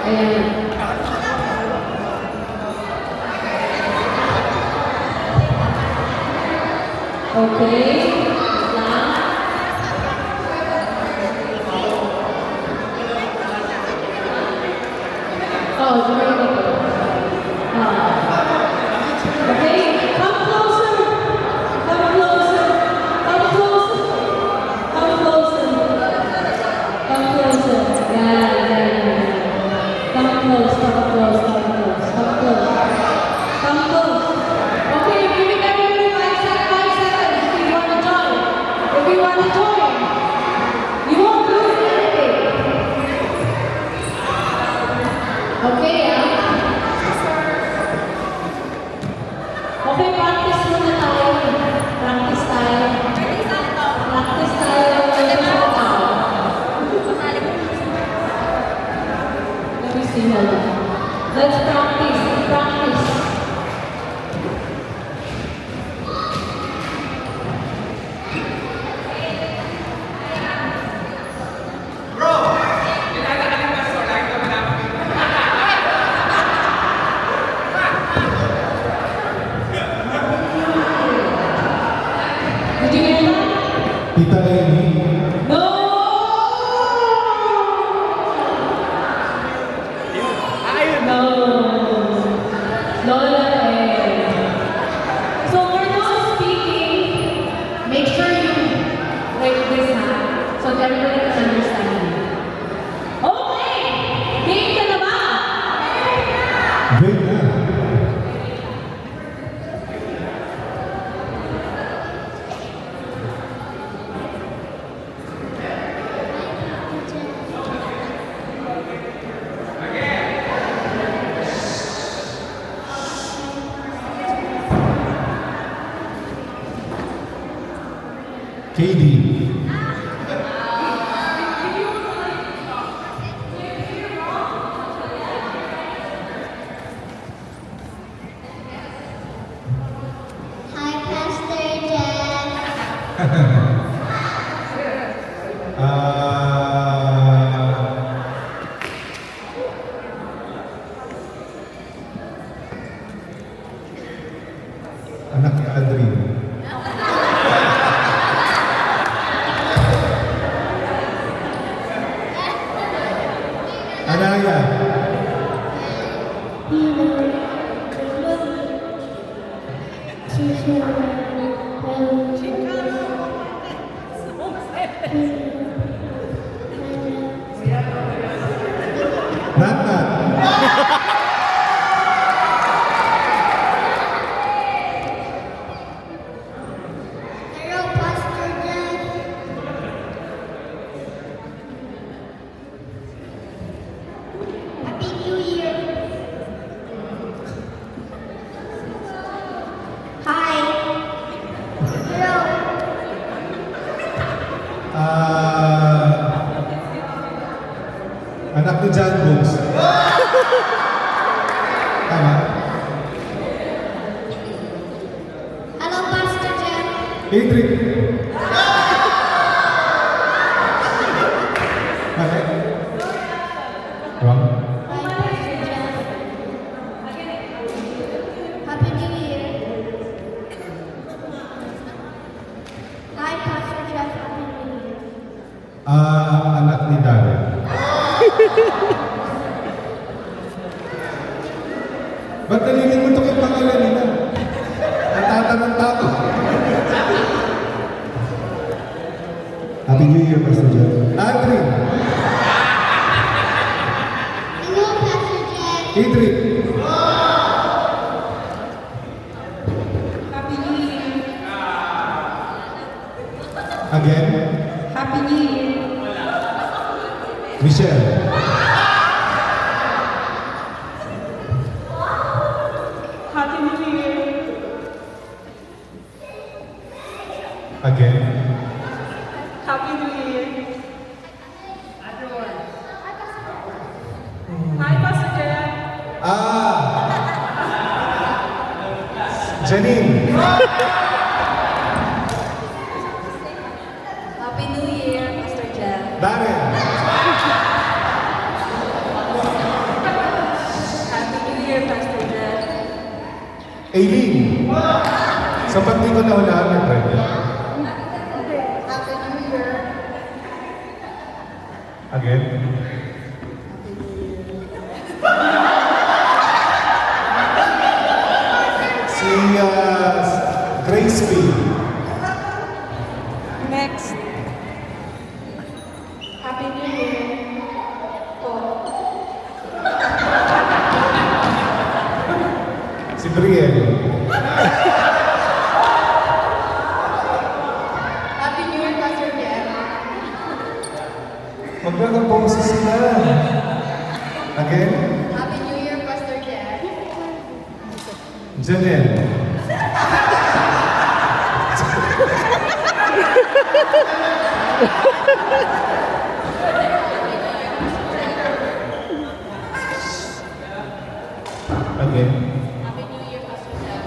Ayan. Okay. Oh, very good. Okay, come closer. Come closer. Come closer. Come closer. Come closer. Yeah. Come close, come close, come close, come close. Come close. Okay, I'm giving everybody 5 seconds if you want to join. If you want to join, you won't lose anything. Okay, Okay, practice muna tayo. Practice tayo. Practice tayo. Let me see, hold on. Let's practice. Practice. Did you hear that? Tita Amy. No! No. Lola So we're not speaking. Make sure you write this down so that everybody can understand. Okay! Game ka na ba? Great na. KD. Hi, Pastor Jeff. Anak ni Adrian. Anaya. Nat. Hello, Pastor Jeff. Happy New Year. Hi. Hello. Anak ni John Books. Tama? Hello, Pastor Jeff. Adrian. Okay. Wrong. Hi, Pastor Jeff. Happy New Year. Hi, Pastor Jeff. Happy New Year. Anak ni Darren. Ba't nalilimutok yung pangalan nila? Natatanong ako. Happy New Year, Pastor Jeff. Adrian. Hello, Pastor Jeff. Adrian. Happy New Year. Again. Happy New Year. Michelle. Happy New Year. Again. Happy New Year. Hi, Pastor Jeff. Janine. Happy New Year, Pastor Jeff. Darren. Aileen. Sa pati ko na hulaan yung Brenda. Happy New Year. Again. Si Grace P. Next. Happy New Year. Oh. Si Brielle. Happy New Year, Pastor Jeff. Magkakaposes sila. Again. Happy New Year, Pastor Jeff. Janelle. Again. Happy New Year, Pastor Jeff.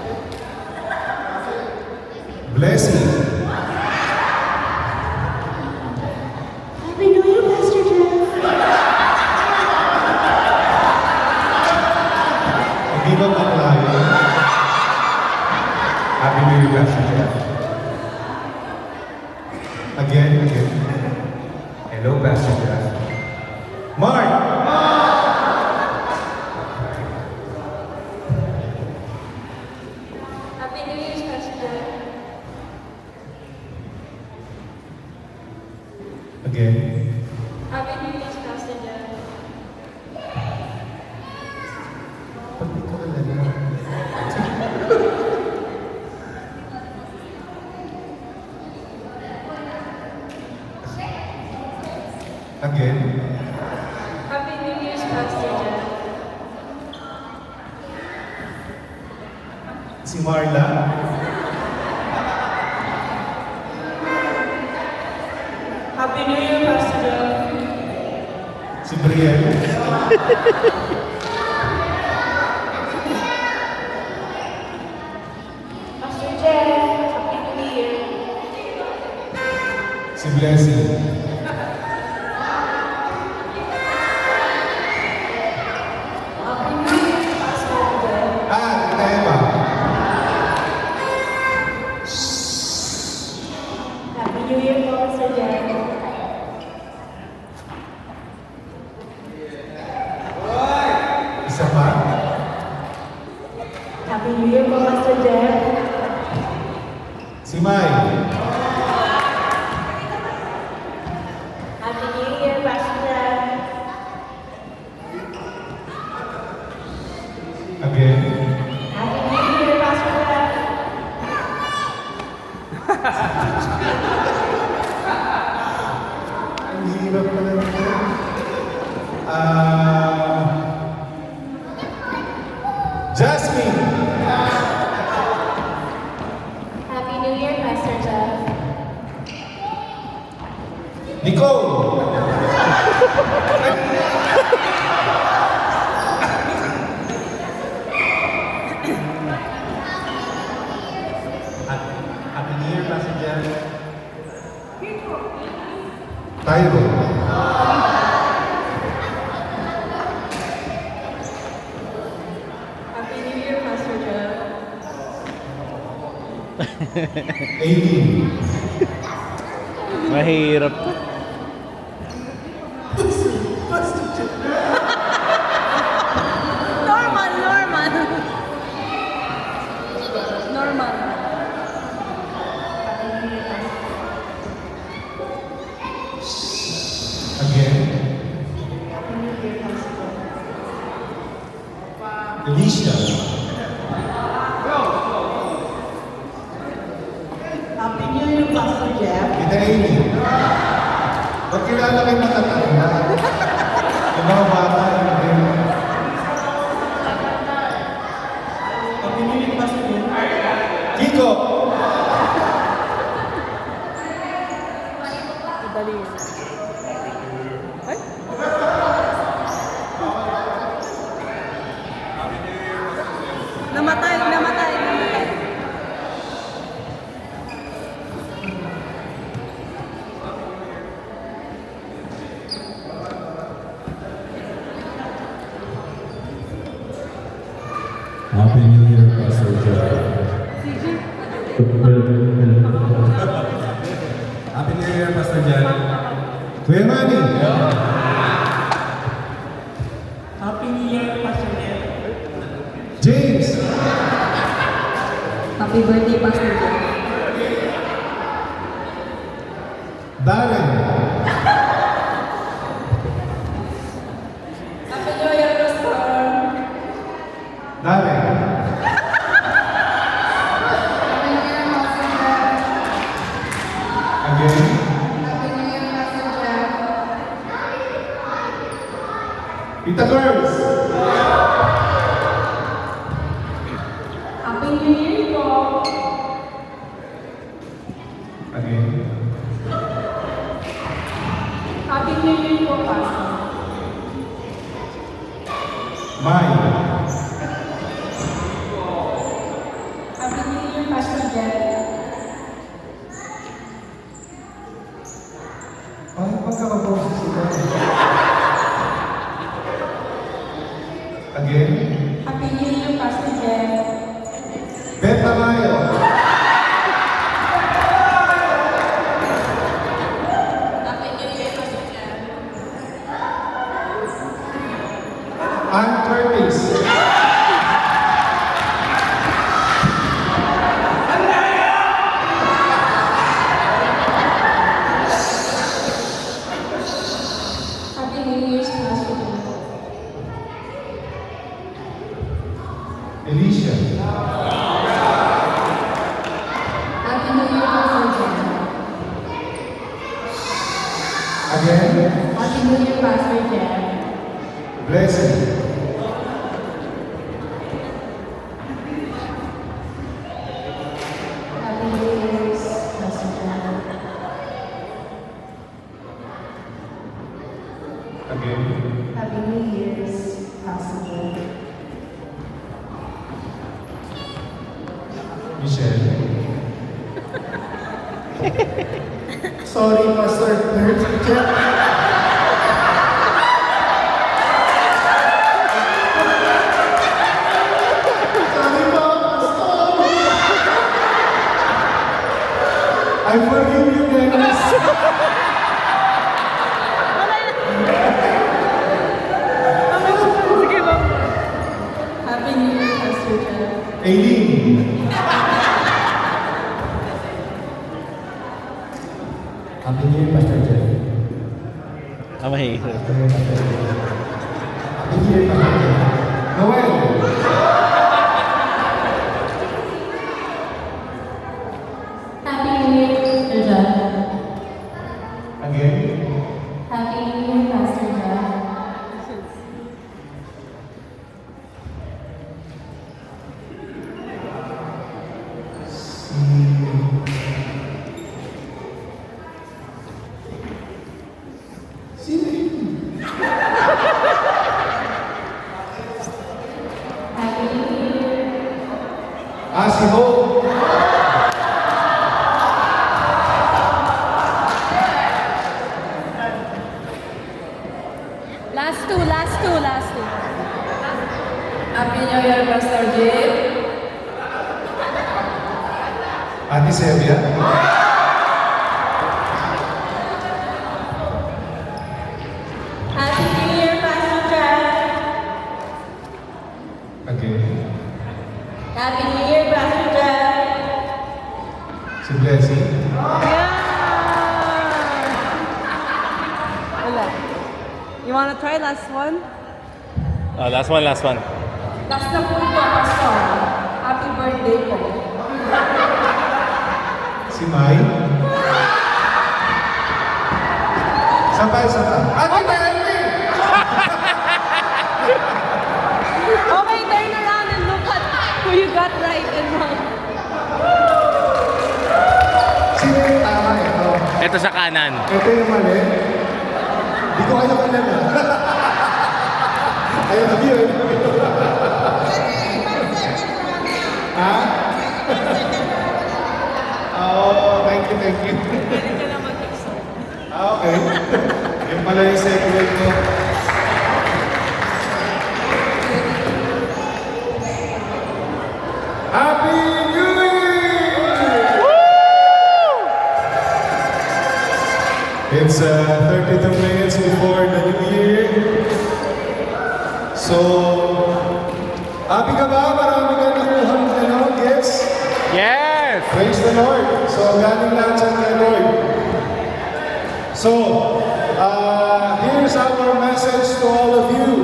Blessing. Happy New Year, Pastor Jeff. Hindi ba maklayo? Happy New Year, Pastor Jeff. Again. Hello, Pastor Jeff. Mark! Happy New Year, Pastor Jeff. Again. Happy New Year, Pastor Jeff. Pati ko alala. Again. Happy New Year, Pastor Jeff. Si Marla. Happy New Year, Pastor Jeff. Si Brielle. Pastor Jeff. Happy New Year. Si Blessing. Happy New Year, Pastor Jeff. Tema. Happy New Year, Pastor Jeff. Isa pa. Happy New Year, Pastor Jeff. Si Mai. Happy New Year, Pastor Jeff. Again. Happy New Year, Pastor Jeff. Ang hirap pala nito. Jasmine. Happy New Year, Pastor Jeff. Nicole. Happy New Year, Pastor Jeff. Tyro. Happy New Year, Pastor Jeff. Aileen. Mahirap. Norman. Again. Alicia. Happy New Year, Pastor Jeff. Kita Aileen. Magkilala kayo matatanda. Yung mga bata. Again. Happy New Year, Pastor Jeff. Kiko. Dali. Ay? Namatay. Happy New Year, Pastor Jeff. Happy New Year, Pastor Jan. Kuya Manny. Happy New Year, Pastor Jeff. James. Happy birthday, Pastor Jeff. Darren. Happy New Year, Pastor. Darren. Happy New Year, Pastor Jeff. Again. Happy New Year, Pastor Jeff. Tita Girls. Happy New Year po. Again. Happy New Year po, Pastor. Mai. Happy New Year, Pastor Jeff. Ay, pagkakaboses sila. Again. Happy New Year, Pastor Jeff. Beth Tamayo. Happy New Year, Pastor Jeff. Ann Curtis. Happy New Year's, Pastor Jeff. Alicia. Happy New Year, Pastor Jeff. Again. Happy New Year, Pastor Jeff. Blessing. Happy New Year's, Pastor Jeff. Again. Happy New Year's, Pastor Jeff. Michelle. Sorry, Pastor Jeff. Sorry po, Pastor. I forgive you, Dennis. Happy New Year, Pastor Jeff. Aileen. Happy New Year, Pastor Jeff. Happy New Year, Pastor Jeff. Noel. Happy New Year, Pastor Jeff. Again. Happy New Year, Pastor Jeff. Sino yun? Happy New Year. Si Ho. Last two. Happy New Year, Pastor Jeff. Ate Sebia. Happy New Year, Pastor Jeff. Again. Happy New Year, Pastor Jeff. Si Blessing. Wala. You wanna try last one? Last one. Last na po ito, Pastor. Happy birthday po. Si Mai. Sapa. Ate Melanie. Okay, turn around and look at who you got right and wrong. Sino yung tama ito? Ito sa kanan. Ito yung mali. Hindi ko kayo kilala. Ayun, yun. Ha? Oh, thank you. Okay. Yung pala yung second ko. 22 minutes before the New Year. So, happy ka ba? Marami ka nakuhang gifts? Yes! Praise the Lord. So, galing lahat sa kay Lord. So, here's our message to all of you.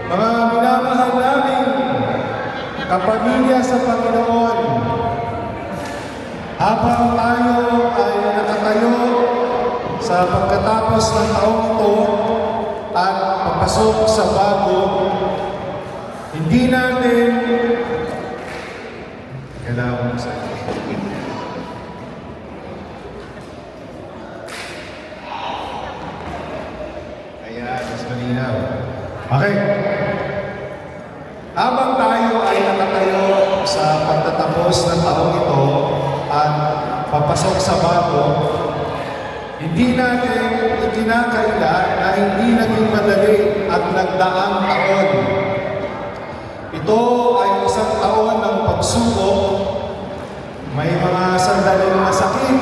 Mga minamahal namin, kapamilya sa Panginoon, habang tayo ay nakatayo sa pagkatapos ng taong ito at papasok sa bago, hindi natin kailangan sa ayan, mas malinaw. Okay. Habang tayo ay nakatayo sa pagtatapos ng taong ito at papasok sa bago, hindi natin ikinakaila na hindi naging madali at nagdaang taon. Ito ay isang taon ng pagsubok. May mga sandaling masakit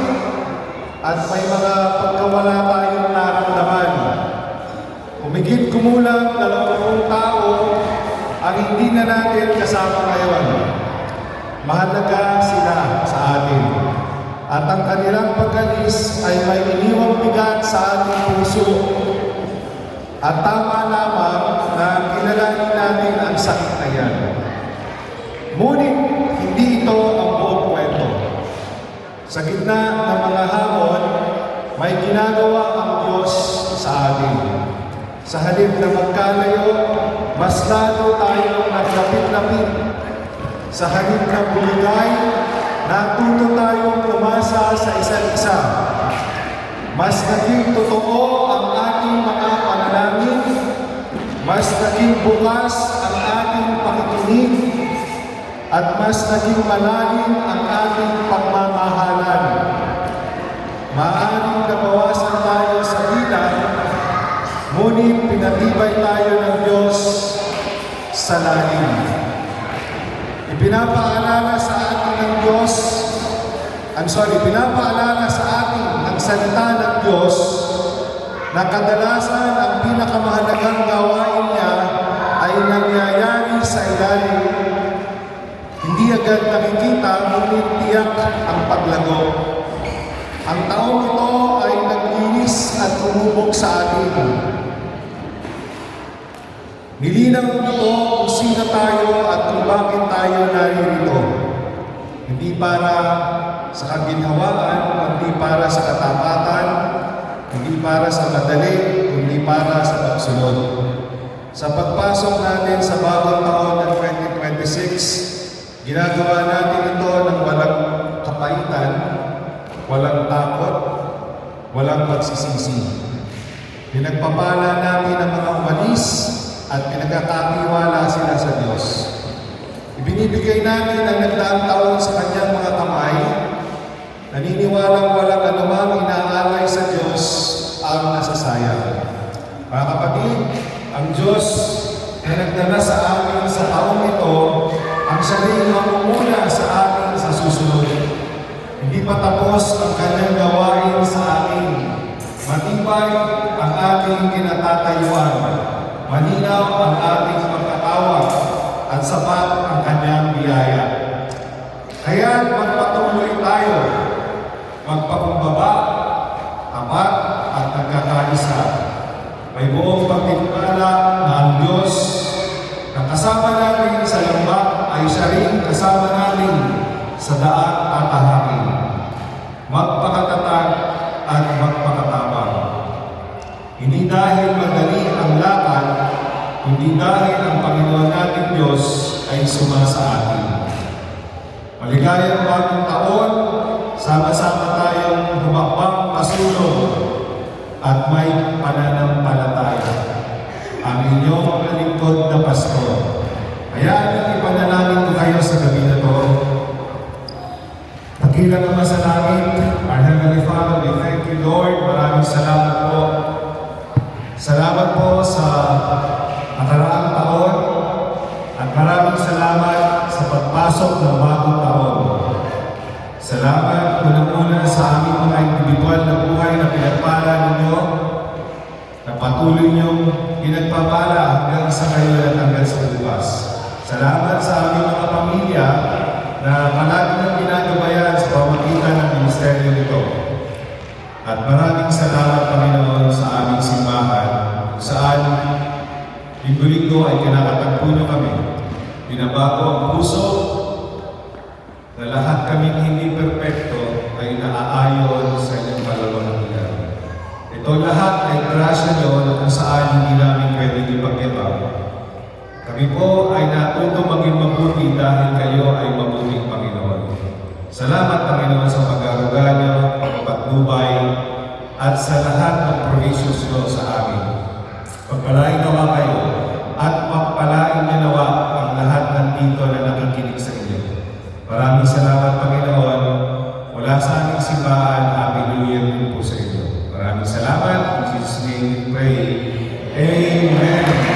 at may mga pagkawala tayong naramdaman. Humigit kumulang 20 tao ang hindi na natin kasama ngayon. Mahalaga sila sa atin. At ang kanilang pag-alis ay may iniwang bigat sa ating puso. At tama lamang na kilalanin natin ang sakit na yan. Ngunit hindi ito ang buong kwento. Sa gitna ng mga hamon, may ginagawa ang Diyos sa atin. Sa halip na magkalayo, mas lalo tayong naglapit-lapit. Sa halip na bumigay, natuto tayong umasa sa isa't isa. Mas naging totoo ang ating mga panalangin, mas naging bukas ang ating pakikinig, at mas naging malalim ang ating pagmamahalan. Maaaring nabawasan tayo sa bilang, ngunit pinatibay tayo ng Diyos sa lalim. Pinapaalala sa atin ng Diyos, pinapaalala sa atin ang salita ng Diyos na kadalasan ang pinakamahalagang gawain niya ay nangyayari sa ilalim. Hindi agad nakikita, ngunit tiyak ang paglago. Ang taong ito ay naglinis at umubog sa atin. Nilinaw ito kung sino tayo at kung bakit tayo naririto. Hindi para sa kaginhawaan, hindi para sa katapatan, hindi para sa madali, kundi para sa pagsunod. Sa pagpasok natin sa bagong taon ng 2026, ginagawa natin ito ng walang kapaitan, walang takot, walang pagsisisi. Pinagpapala natin ang mga umalis at pinagkakatiwala sila sa Diyos. Ibinibigay natin ang nagdaang taon sa kanyang mga kamay, naniniwalang walang anumang inaalay sa Diyos ang nasasayang. Mga kapatid, ang Diyos na nagdala sa amin sa taong ito, ang siya rin mamumuna sa atin sa susunod. Hindi pa tapos ang kanyang gawain sa atin. Matibay ang ating kinatatayuan. Malinaw ang ating pagkatawag at sapat ang kanyang biyaya. Kaya magpatuloy tayo, magpakumbaba, tapat at nagkakaisa. May buong pagtitiwala na ang Diyos na kasama natin sa lambak ay siya rin kasama natin sa daan tatahakin. Magpakatatag at magpakatabang. Hindi dahil madali ang lakad, kundi dahil ang Panginoon nating Diyos ay sumasa atin. Maligayang bagong taon, sama-sama tayong humakbang pasulong at may pananampalataya. Ang inyong lingkod na pastor. Kaya ipanalangin ko kayo sa gabi na ito. Dakilang Ama sa langit, our Heavenly Father, we thank you, Lord. Maraming salamat po. Salamat po sa nakaraang taon at maraming salamat sa pagpasok ng bagong taon. Salamat unang-una sa aming mga individual na buhay na pinagpala ninyo patuloy niyong pinagpapala hanggang sa ngayon at hanggang sa bukas. Salamat sa aming mga pamilya na palagi niyong ginagabayan sa pamamagitan ng ministeryo nito. At maraming salamat, Panginoon, sa aming simbahan, kung saan linggo-linggo ay kinakatagpo niyo kami. Binabago ang puso na lahat kaming hindi perpekto ay naaayon sa inyong kaluluhan. Ito lahat ay grasya niyo na kung saan hindi namin pwedeng ipagyabang. Kami po ay natuto maging mabuti dahil kayo ay mabuting Panginoon. Salamat, Panginoon, sa pag-aaruga niyo, pagpapatnubay, at sa lahat ng provisions niyo sa amin. Pagpalain nawa kayo at pagpalain niyo nawa ang lahat ng dito na nakikinig sa inyo. Maraming salamat, Panginoon. Mula sa aming simbahan, Happy New Year din po sa inyo. Maraming salamat. In Jesus' name we pray. Amen.